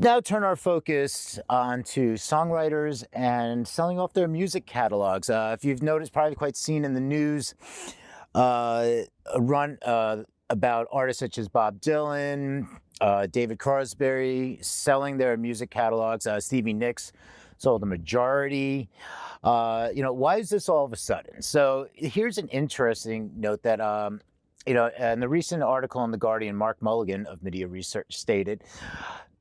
now turn our focus onto songwriters and selling off their music catalogs. If you've noticed, probably quite seen in the news, a run about artists such as Bob Dylan, David Crosby selling their music catalogs. Stevie Nicks sold the majority. Why is this all of a sudden? So here's an interesting note that in the recent article in The Guardian, Mark Mulligan of Media Research stated,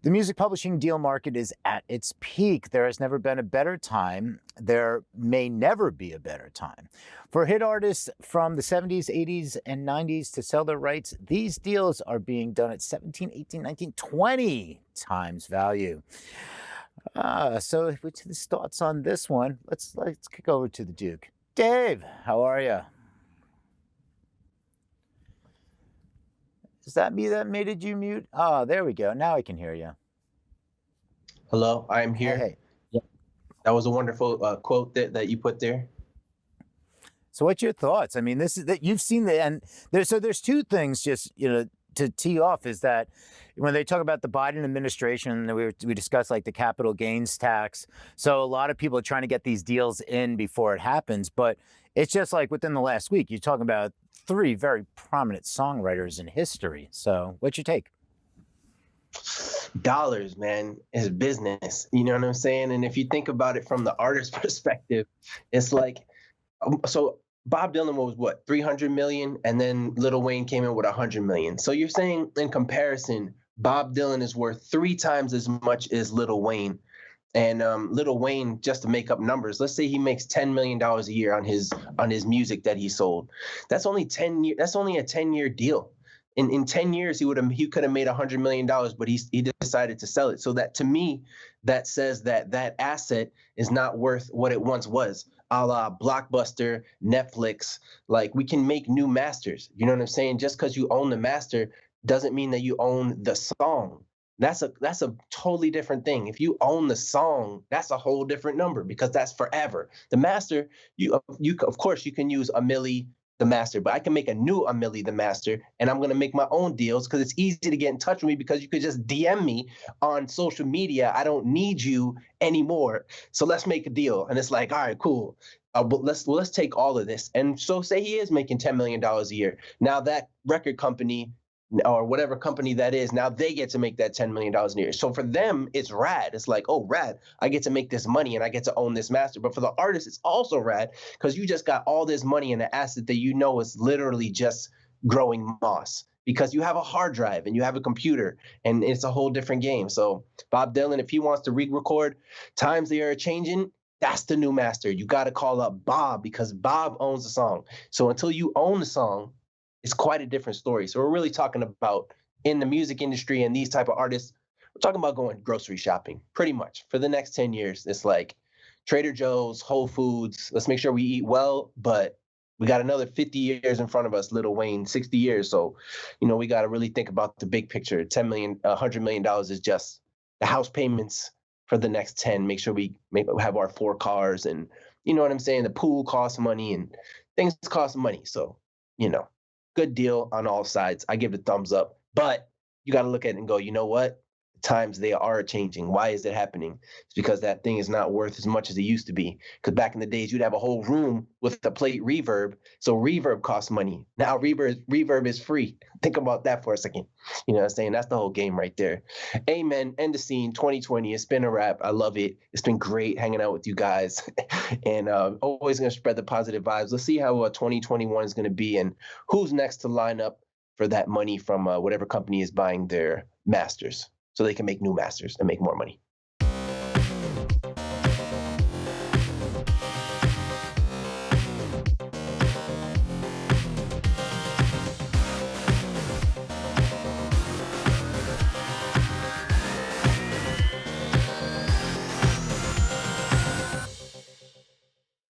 the music publishing deal market is at its peak. There has never been a better time. There may never be a better time. For hit artists from the 70s, 80s, and 90s to sell their rights, these deals are being done at 17, 18, 19, 20 times value. So with his thoughts on this one, let's kick over to the Duke. Dave, how are you? Is that me that made you mute? Oh, there we go. Now I can hear you. Hello, I am Hey, here. hey. Yep. That was a wonderful quote that you put there. So what's your thoughts? I mean, this is that you've seen the and there's two things just to tee off is that when they talk about the Biden administration, we discussed like the capital gains tax. So a lot of people are trying to get these deals in before it happens, but it's just like within the last week, you're talking about three very prominent songwriters in history. So what's your take? Dollars, man, is business. You know what I'm saying? And if you think about it from the artist perspective, it's like, so Bob Dylan was what, 300 million, and then Lil Wayne came in with 100 million. So you're saying in comparison, Bob Dylan is worth three times as much as Lil Wayne. And Lil Wayne, just to make up numbers, let's say he makes $10 million a year on his music that he sold. That's only 10 years. That's only a 10-year deal. In 10 years, he could have made $100 million, but he decided to sell it. So that, to me, that says that asset is not worth what it once was. A la Blockbuster, Netflix. Like, we can make new masters. You know what I'm saying? Just because you own the master doesn't mean that you own the song. That's a totally different thing. If you own the song, that's a whole different number because that's forever. The master, you of course you can use a milli the master, but I can make a new a milli the master, and I'm gonna make my own deals because it's easy to get in touch with me because you could just DM me on social media. I don't need you anymore, so let's make a deal. And it's like, all right, cool. But let's take all of this. And so say he is making $10 million a year. Now that record company or whatever company that is, now they get to make that $10 million a year. So for them, it's rad. It's like, oh, rad. I get to make this money and I get to own this master. But for the artist, it's also rad because you just got all this money in an asset that you know is literally just growing moss because you have a hard drive and you have a computer and it's a whole different game. So Bob Dylan, if he wants to re-record, times they are changing, that's the new master. You got to call up Bob because Bob owns the song. So until you own the song, it's quite a different story. So we're really talking about in the music industry and these type of artists, we're talking about going grocery shopping pretty much for the next 10 years. It's like Trader Joe's, Whole Foods. Let's make sure we eat well, but we got another 50 years in front of us, Lil Wayne, 60 years. So, we got to really think about the big picture. 10 million, $100 million is just the house payments for the next 10. Make sure we have our 4 cars and you know what I'm saying? The pool costs money and things cost money. So, good deal on all sides. I give it a thumbs up. But you got to look at it and go, you know what? Times they are changing. Why is it happening? It's because that thing is not worth as much as it used to be. Because back in the days, you'd have a whole room with a plate reverb. So reverb costs money. Now reverb is free. Think about that for a second. You know what I'm saying? That's the whole game right there. Amen. End the scene. 2020. It's been a wrap. I love it. It's been great hanging out with you guys. And always going to spread the positive vibes. Let's see how 2021 is going to be and who's next to line up for that money from whatever company is buying their masters, so they can make new masters and make more money.